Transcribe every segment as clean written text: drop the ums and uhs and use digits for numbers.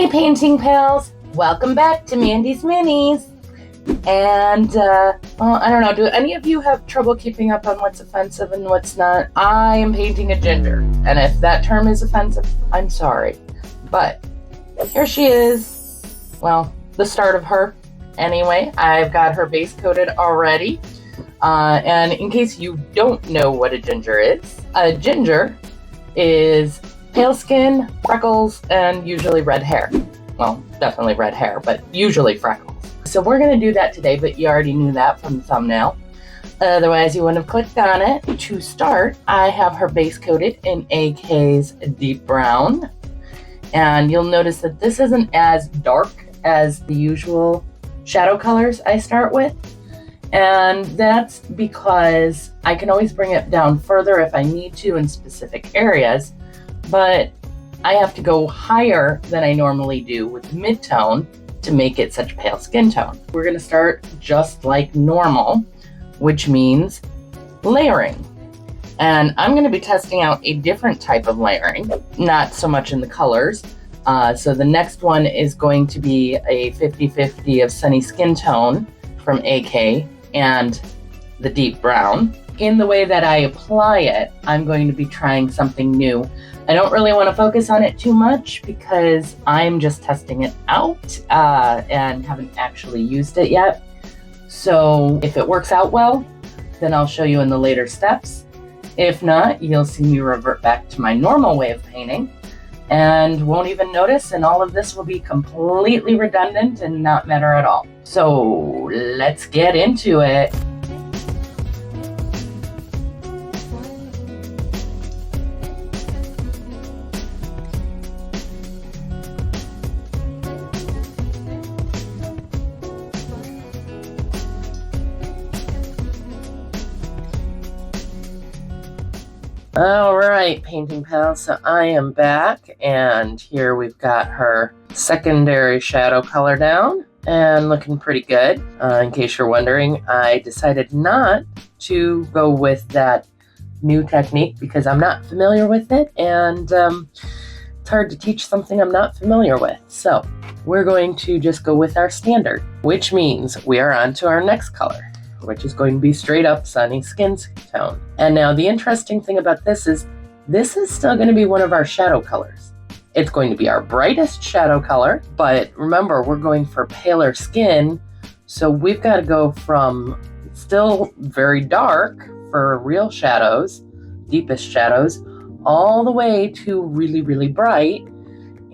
Hey painting pals, welcome back to Mandy's Minis. And well, I don't know, do any of you have trouble keeping up on what's offensive and what's not? I am painting a ginger, and if that term is offensive, I'm sorry. But here she is. Well, the start of her. Anyway, I've got her base coated already. And in case you don't know what a ginger is pale skin, freckles, and usually red hair. Well, definitely red hair, but usually freckles. So we're going to do that today, but you already knew that from the thumbnail. Otherwise, you wouldn't have clicked on it. To start, I have her base coated in AK's deep brown. And you'll notice that this isn't as dark as the usual shadow colors I start with. And that's because I can always bring it down further if I need to in specific areas, but I have to go higher than I normally do with mid-tone to make it such pale skin tone. We're going to start just like normal, which means layering. And I'm going to be testing out a different type of layering, not so much in the colors. So the next one is going to be a 50-50 of Sunny Skin Tone from AK and the deep brown. In the way that I apply it, I'm going to be trying something new. I don't really want to focus on it too much because I'm just testing it out and haven't actually used it yet. So if it works out well, then I'll show you in the later steps. If not, you'll see me revert back to my normal way of painting and won't even notice, and all of this will be completely redundant and not matter at all. So let's get into it. All right, painting pals, so I am back, and here we've got her secondary shadow color down and looking pretty good. In case you're wondering, I decided not to go with that new technique because I'm not familiar with it, and it's hard to teach something I'm not familiar with. So we're going to just go with our standard, which means we are on to our next color, which is going to be straight up Sunny Skin Tone. And now the interesting thing about this is still going to be one of our shadow colors. It's going to be our brightest shadow color, but remember, we're going for paler skin, so we've got to go from still very dark for real shadows, deepest shadows, all the way to really, really bright,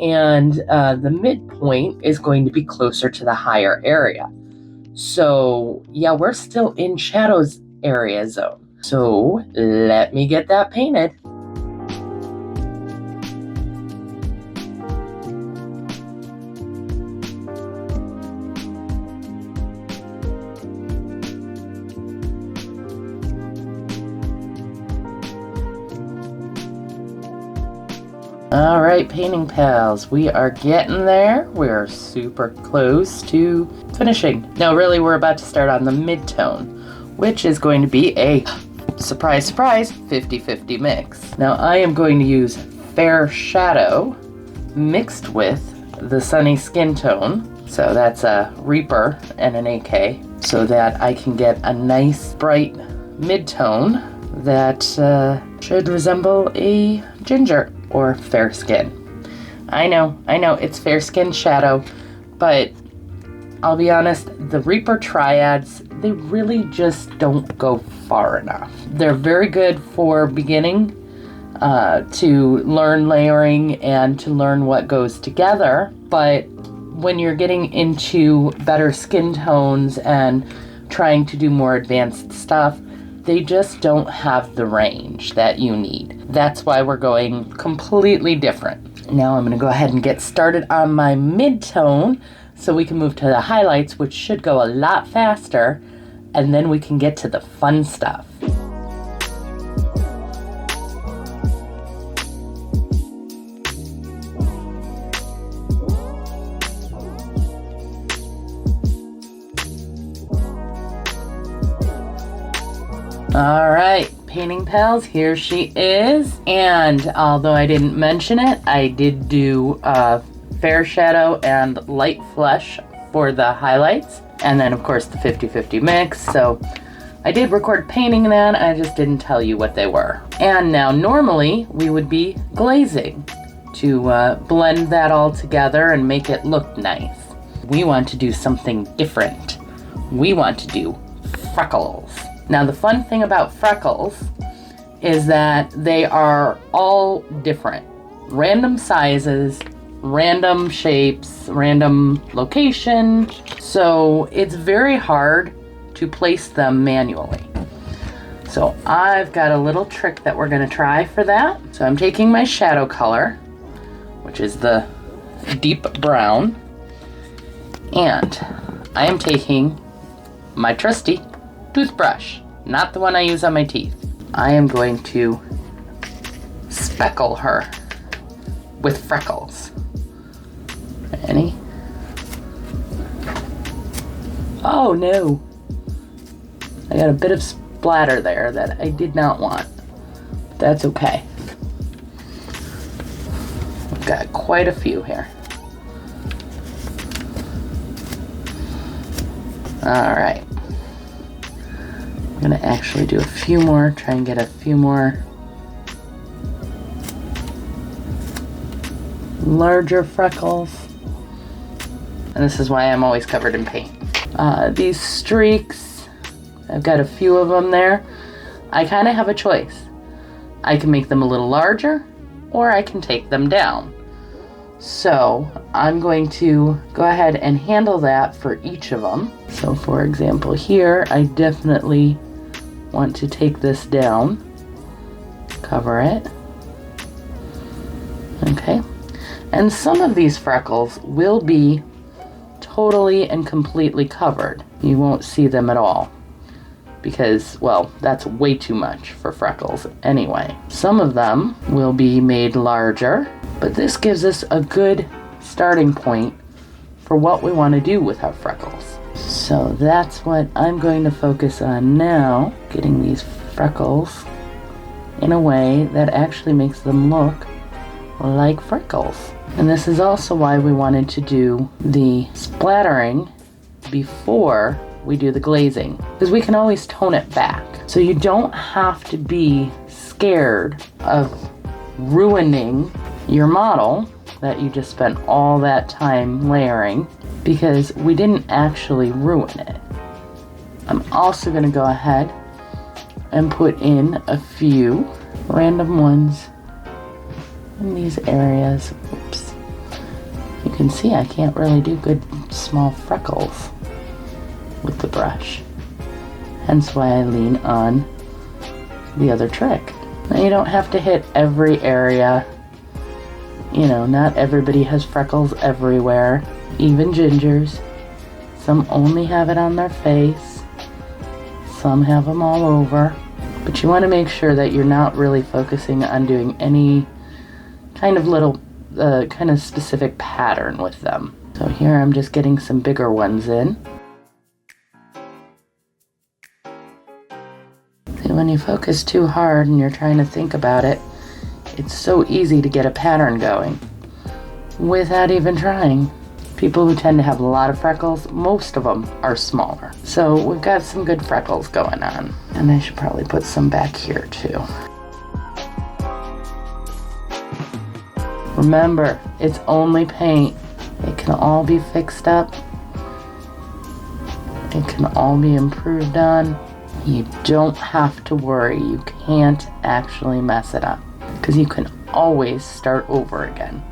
and the midpoint is going to be closer to the higher area. So yeah, we're still in shadows area zone. So let me get that painted. All right, painting pals, we are getting there. We are super close to finishing. Now, really, we're about to start on the mid-tone, which is going to be a, surprise, surprise, 50-50 mix. Now, I am going to use fair shadow mixed with the Sunny Skin Tone. So that's a Reaper and an AK, so that I can get a nice, bright mid-tone that should resemble a ginger or fair skin. I know, it's fair skin shadow, but I'll be honest, the Reaper triads, they really just don't go far enough. They're very good for beginning to learn layering and to learn what goes together, but when you're getting into better skin tones and trying to do more advanced stuff, they just don't have the range that you need. That's why we're going completely different. Now I'm gonna go ahead and get started on my mid-tone so we can move to the highlights, which should go a lot faster, and then we can get to the fun stuff. All right, painting pals, here she is. And although I didn't mention it, I did do fair shadow and light flesh for the highlights. And then of course the 50-50 mix. So I did record painting that, I just didn't tell you what they were. And now normally we would be glazing to blend that all together and make it look nice. We want to do something different. We want to do freckles. Now the fun thing about freckles is that they are all different. Random sizes, random shapes, random location. So it's very hard to place them manually. So I've got a little trick that we're gonna try for that. So I'm taking my shadow color, which is the deep brown, and I am taking my trusty toothbrush, not the one I use on my teeth. I am going to speckle her with freckles. Ready? Oh no! I got a bit of splatter there that I did not want. But that's okay. I've got quite a few here. Alright. I'm gonna actually do a few more, try and get a few more larger freckles. And this is why I'm always covered in paint. These streaks, I've got a few of them there. I kind of have a choice. I can make them a little larger, or I can take them down. So I'm going to go ahead and handle that for each of them. So for example here, I definitely want to take this down, cover it. Okay, and some of these freckles will be totally and completely covered. You won't see them at all because, well, that's way too much for freckles anyway. Some of them will be made larger, but this gives us a good starting point for what we want to do with our freckles. So that's what I'm going to focus on now, getting these freckles in a way that actually makes them look like freckles. And this is also why we wanted to do the splattering before we do the glazing, because we can always tone it back. So you don't have to be scared of ruining your model that you just spent all that time layering, because we didn't actually ruin it. I'm also going to go ahead and put in a few random ones in these areas. Oops. You can see I can't really do good small freckles with the brush. Hence why I lean on the other trick. Now you don't have to hit every area. You know, not everybody has freckles everywhere. Even gingers. Some only have it on their face. Some have them all over. But you want to make sure that you're not really focusing on doing any kind of little, kind of specific pattern with them. So here I'm just getting some bigger ones in. See, when you focus too hard and you're trying to think about it, it's so easy to get a pattern going without even trying. People who tend to have a lot of freckles, most of them are smaller. So we've got some good freckles going on. And I should probably put some back here too. Remember, it's only paint. It can all be fixed up. It can all be improved on. You don't have to worry. You can't actually mess it up, because you can always start over again.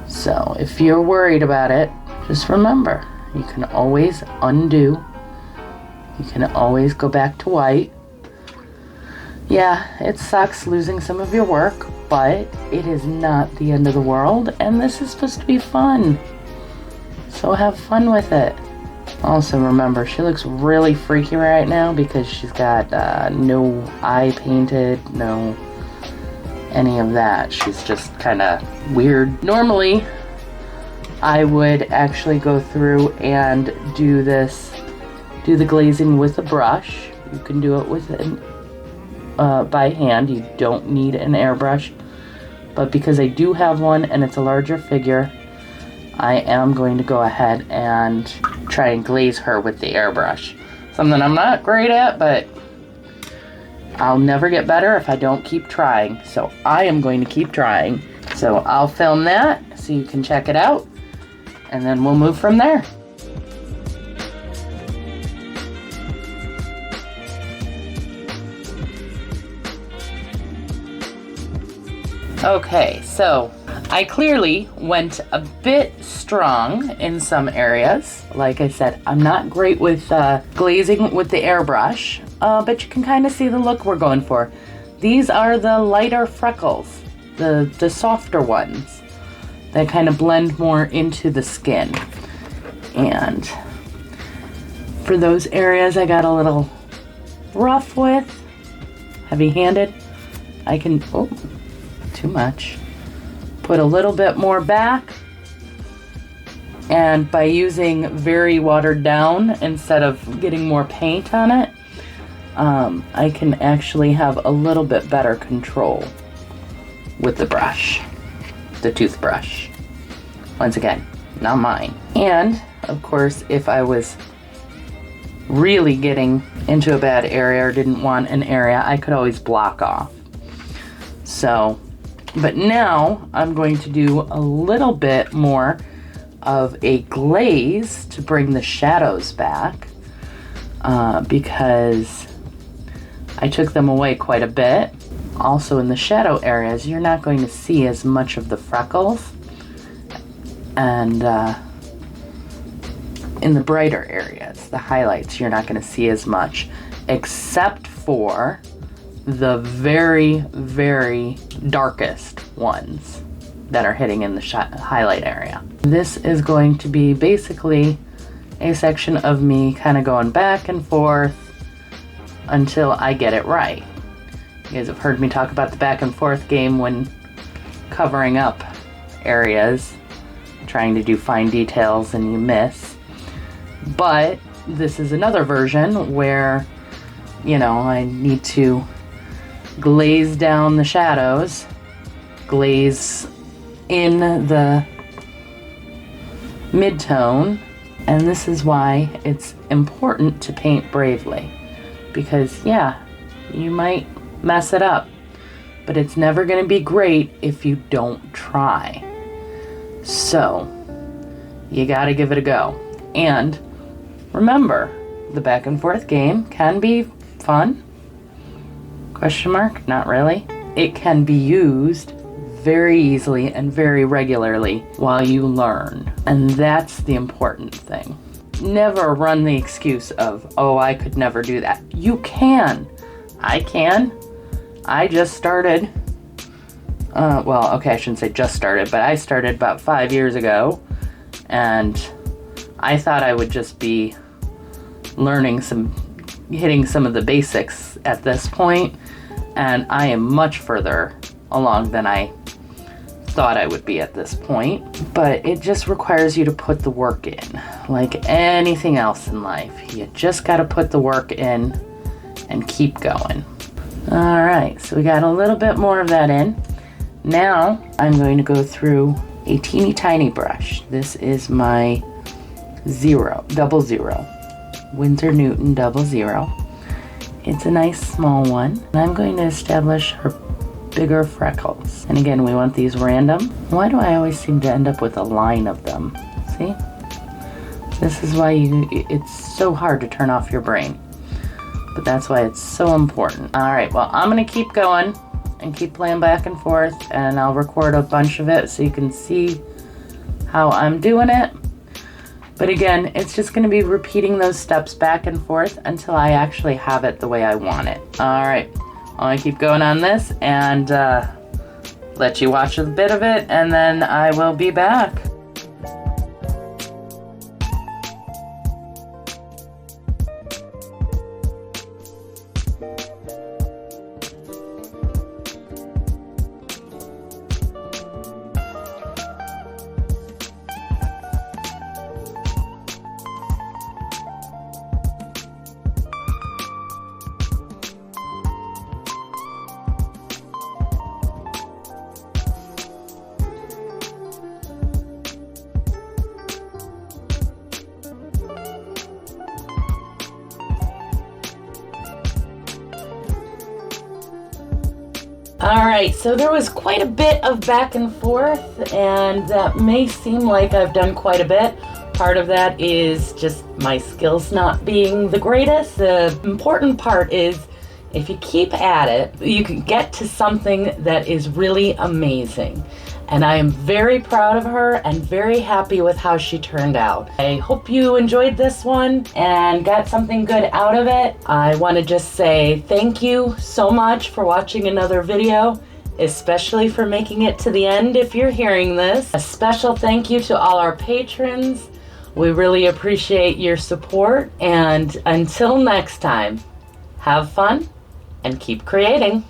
So if you're worried about it, just remember, you can always undo. You can always go back to white. Yeah, it sucks losing some of your work, but it is not the end of the world, and this is supposed to be fun. So have fun with it. Also remember, she looks really freaky right now because she's got no eye painted, no any of that. She's just kind of weird. Normally, I would actually go through and do the glazing with a brush. You can do it with by hand. You don't need an airbrush. But because I do have one and it's a larger figure, I am going to go ahead and try and glaze her with the airbrush. Something I'm not great at, but I'll never get better if I don't keep trying. So I am going to keep trying. So I'll film that so you can check it out, and then we'll move from there. Okay, so I clearly went a bit strong in some areas. Like I said, I'm not great with glazing with the airbrush, but you can kind of see the look we're going for. These are the lighter freckles, the softer ones that kind of blend more into the skin. And for those areas I got a little rough with, heavy-handed, I can, oh, too much. Put a little bit more back, and by using very watered down instead of getting more paint on it, I can actually have a little bit better control with the brush, the toothbrush. Once again, not mine. And of course, if I was really getting into a bad area or didn't want an area, I could always block off. So, but now I'm going to do a little bit more of a glaze to bring the shadows back, because I took them away quite a bit. Also in the shadow areas, you're not going to see as much of the freckles, and in the brighter areas, the highlights, you're not going to see as much, except for the very, very darkest ones that are hitting in the highlight area. This is going to be basically a section of me kind of going back and forth until I get it right. You guys have heard me talk about the back and forth game when covering up areas, trying to do fine details and you miss. But this is another version where, you know, I need to glaze down the shadows, glaze in the mid-tone, and this is why it's important to paint bravely, because yeah, you might mess it up, but it's never going to be great if you don't try. So you gotta give it a go. And remember, the back and forth game can be fun. Question mark? Not really. It can be used very easily and very regularly while you learn. And that's the important thing. Never run the excuse of, oh, I could never do that. You can. I can. I just started. Well, okay, I shouldn't say just started, but I started about 5 years ago. And I thought I would just be hitting some of the basics at this point, and I am much further along than I thought I would be at this point. But it just requires you to put the work in, like anything else in life. You just got to put the work in and keep going. All right, so we got a little bit more of that in. Now I'm going to go through a teeny tiny brush. This is my double zero. Winsor Newton 00. It's a nice small one. And I'm going to establish her bigger freckles. And again, we want these random. Why do I always seem to end up with a line of them? See? This is why it's so hard to turn off your brain. But that's why it's so important. All right, well, I'm gonna keep going and keep playing back and forth, and I'll record a bunch of it so you can see how I'm doing it. But again, it's just going to be repeating those steps back and forth until I actually have it the way I want it. All right, I'm going to keep going on this and let you watch a bit of it, and then I will be back. All right, so there was quite a bit of back and forth, and that may seem like I've done quite a bit. Part of that is just my skills not being the greatest. The important part is if you keep at it, you can get to something that is really amazing. And I am very proud of her and very happy with how she turned out. I hope you enjoyed this one and got something good out of it. I want to just say thank you so much for watching another video, especially for making it to the end if you're hearing this. A special thank you to all our patrons. We really appreciate your support, and until next time, have fun and keep creating.